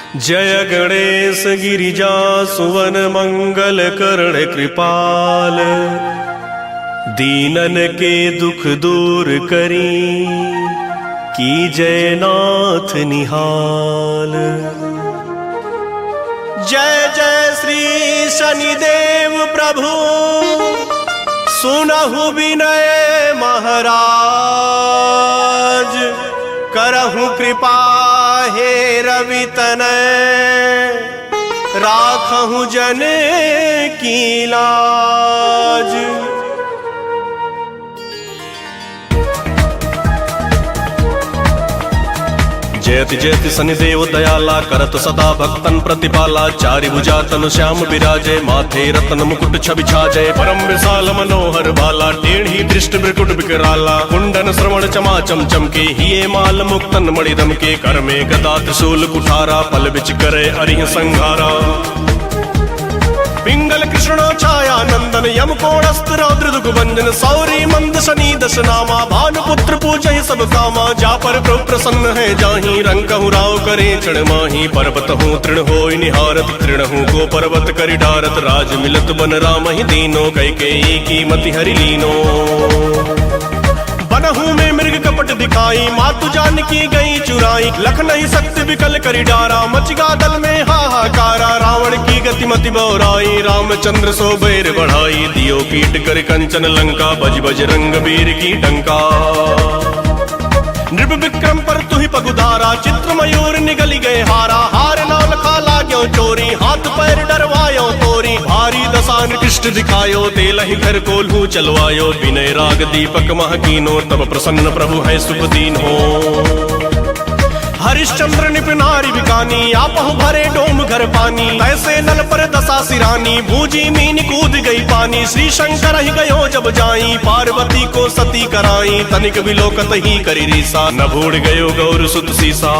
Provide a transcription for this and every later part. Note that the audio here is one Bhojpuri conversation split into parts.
जय गणेश गिरिजा सुवन मंगल करण कृपाल, दीनन के दुख दूर करी की जय नाथ निहाल। जय जय श्री शनिदेव प्रभु सुनहु विनय महाराज, करहु कृपा हे रवि तनय, राखहु जन की लाज। जयति जयति शनिदेव दयाला, करत सदा भक्तन प्रतिपाला। चारि भुजा तनु श्याम विराजे, माथे रत्न मुकुट छवि छाजय। परम विशाल मनोहर भाला, टेढ़ी दृष्ट मृकुट विकराला। कुंडन श्रवण चमा चम के, हिये माल मुक्तन मणिदम के। कर में गदा त्रिशूल कुठारा, पल बिच करे अरिह संघारा। पिंगल कृष्ण छाया नंदन, यम कोणस्थ रौद्र दुख भंजन। सौरी मंद शनि दश नामा, भानुपुत्र पूजय सब कामा। जा पर प्रभु प्रसन्न है जाहि, रंकहु राव करे क्षण माही। पर्वत हूँ तृण होय निहारत, तृण हूँ को पर्वत करि डारत। राज मिलत बन राम ही दीनो, कैकेयी की मति हरि लीनो। बनहु में मृग कपट दिखाई, मातु जानकी गई चुराई। लख नहीं सकते विकल करि डारा, मचगा दल में हाहाकारा। रावण की गति मति बौराई, रामचंद्र सो बैर बढ़ाई। दियो कीट कर कंचन लंका, बज बज रंग वीर की डंका। नृप विक्रम पर तुहि पगुधारा, चित्र मयूर निगली गए हारा। हार नाल खाला क्यों चोरी, हाथ पैर डरवायो तोरी। भारी दसान कृष्ण दिखायो, तेलहि घर कोल्हू चलवायो। विनय राग दीपक महकीनो, तब प्रसन्न प्रभु है शुभ दीन हो। हरिश्चंद्र निप नारी बिकानी, आपहु भरे डोम घर पानी। ऐसे नल पर दशा सिरानी, भूजी मीन कूद गई पानी। श्री शंकर ही गयो जब जाई, पार्वती को सती कराई। तनिक विलोकत ही करी रीसा, न भूड़ गयो गौर सुत सीसा।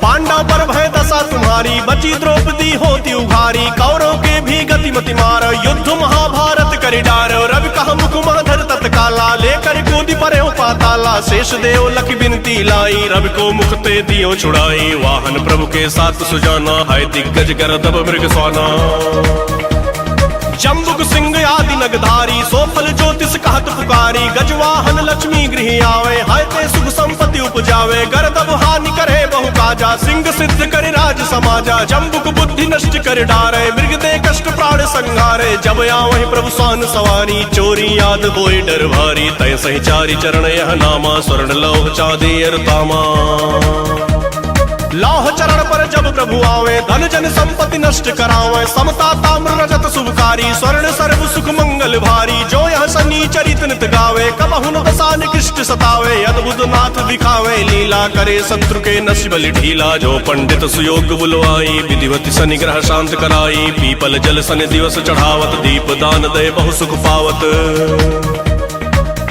पांडव पर भय दशा तुम्हारी, बची द्रौपदी होती उघारी। कौरव के भी गति मति मार, युद्ध महाभारत करि डार। रवि कहा मुख माधर तत्काला, लेकर कूदी परे पाताला। शेष देव लख बिनती लाई, रवि को मुख ते दियो छुड़ाई। वाहन प्रभु के साथ सुजाना, है दिग्गज गर्दभ मृग स्वाना। जम्बुक सिंह आदि नगधारी, सोफल ज्योतिष कहत पुकारी। गजवाहन लक्ष्मी गृह आवे, है ते सुख संपत्ति उपजावे। गर्दभ हानि करे बहु काजा, सिंह सिद्ध करे राज समाजा। जम्बुक बुद्धि नष्ट कर डारे, मृग दे कष्ट प्राण संहारे। जब आवहि प्रभु स्वान सवारी, चोरी याद होय डर भारी। तय सही चारि चरण यह नामा, स्वर्ण लौह चांदी अर तामा। लौह चरण पर जब प्रभु आवे, धन जन संपत्ति नष्ट करावे। समता ताम्र रजत शुभकारी, स्वर्ण सर्व सुख मंगल भारी। जो यह शनि चरित नित गावे, कबहु न दसान कृष्ण सतावे। अद्भुत नाथ दिखावे लीला, करे शत्रु के नश बलि ढीला। जो पंडित सुयोग बुलवाई, विधिवत शनि ग्रह शांत कराई। पीपल जल शनि दिवस चढ़ावत, दीप दान दे बहु सुख पावत।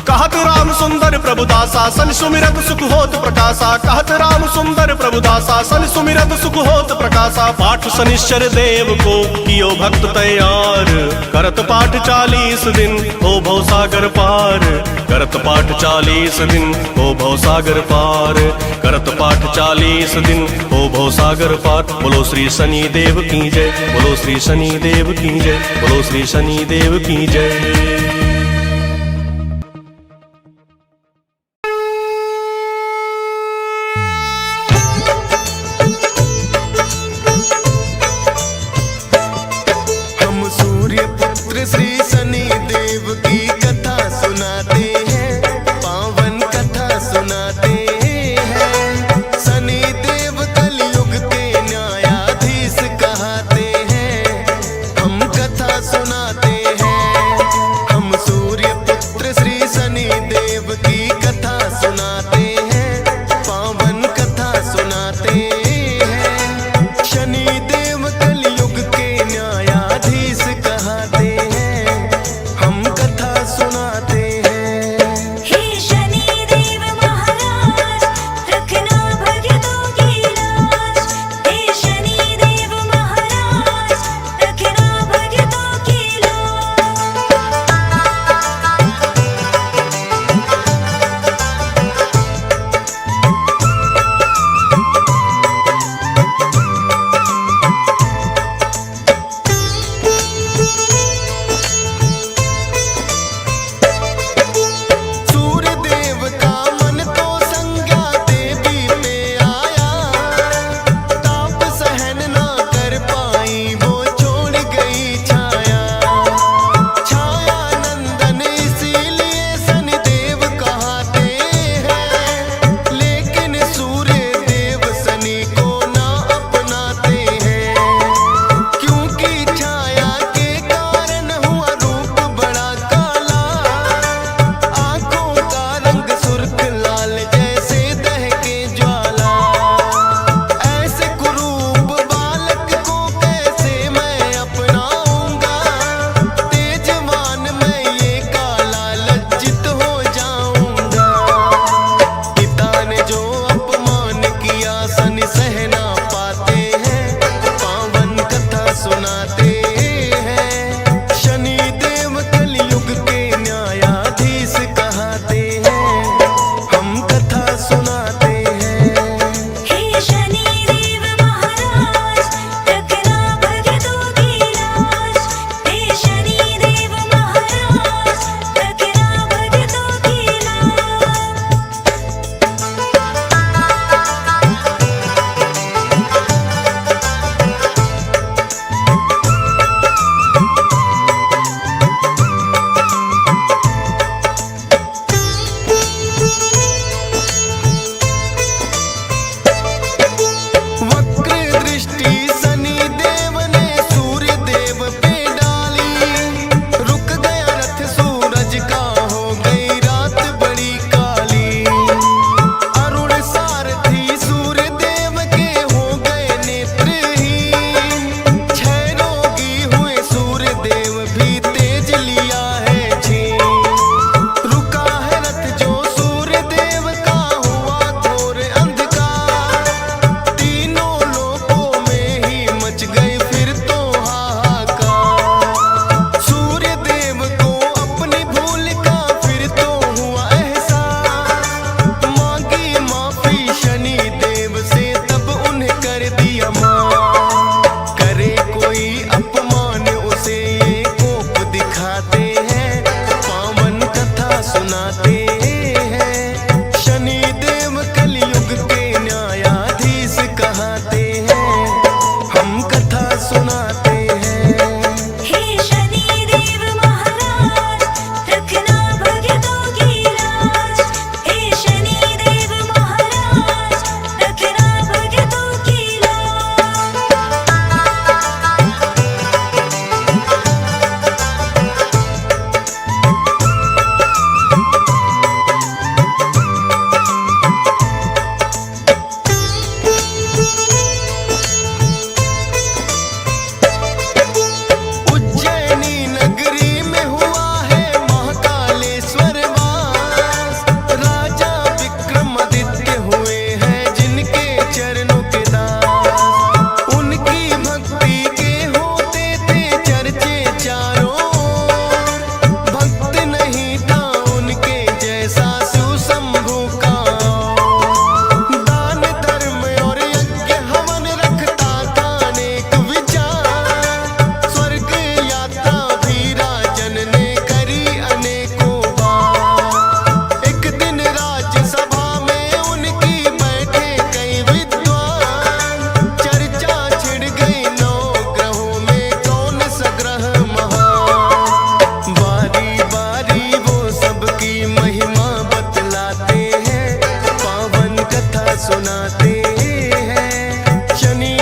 कहत राम सुंदर प्रभु दासा, सन सुमिरत सुख होत प्रकाशा। कहत राम सुंदर प्रभु दासा, सन सुमिरत सुख होत प्रकाशा। पाठ शनिश्चर देव को कियो भक्त तैयार, करत पाठ 40 दिन हो भव सागर पार। करत पाठ 40 दिन हो भव सागर पार। करत पाठ 40 दिन हो भव सागर पार। बोलो श्री शनि देव की जय, बोलो श्री शनि देव की जय, बोलो श्री शनि देव की जय। श्री शनि देव की कथा सुनाते हैं, पावन कथा सुनाते हैं। शनि देव कलयुग के न्यायाधीश कहते हैं, हम कथा सुनाते हैं। हम सुनाते हैं। शनि